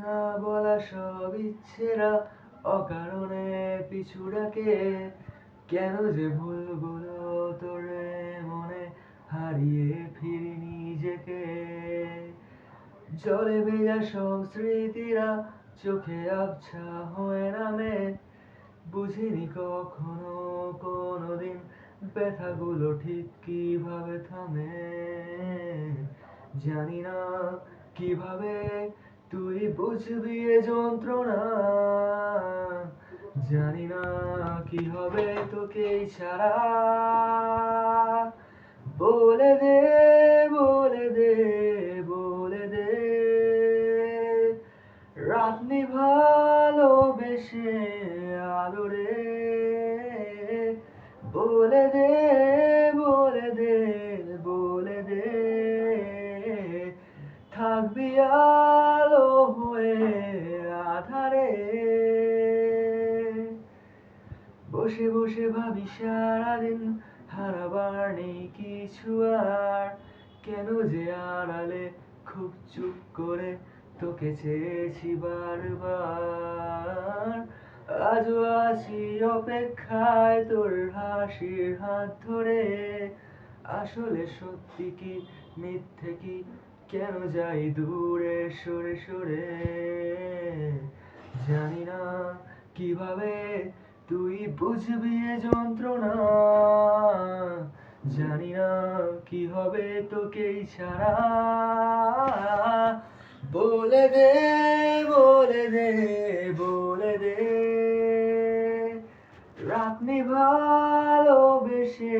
না বলা সব ইচ্ছেরা অকারণে পিছু ডাকে। কেন যে ভুলগুলো তোরে মনে হারিয়ে ফিরি নিজেকে। জলে ভেজা সব স্মৃতিরা চোখে আবছা হয়ে নামে। বুঝিনি কখনো কোনোদিন ব্যথাগুলো ঠিক কিভাবে থামে। জানি না কিভাবে তুই বুঝবি এ যন্ত্রণা। জানি না কি হবে তোকে ছাড়া। বলে দে, বলে দে, বলে দে, রাত ভালোবেসে আদরে। বলে দে, বলে দে, বলে দে, থাকবি আলো হয়ে আধারে। বসে বসে ভাবি সারাদিন হারাবার নেই কিছু আর। কেন যে আড়ালে খুব চুপ করে তোকে চেয়েছি বারবার। আজও আছি অপেক্ষায় তোর হাসির হাত ধরে। আসলে সত্যি কি মিথ্যে কি, কেন যাই দূরে সরে সরে। জানি না কিভাবে তুই বুঝবি এ যন্ত্রণা। জানি না কি হবে তোকে ছাড়া। বলে দে, বলে দে, বলে দে, রাত ভালোবেসে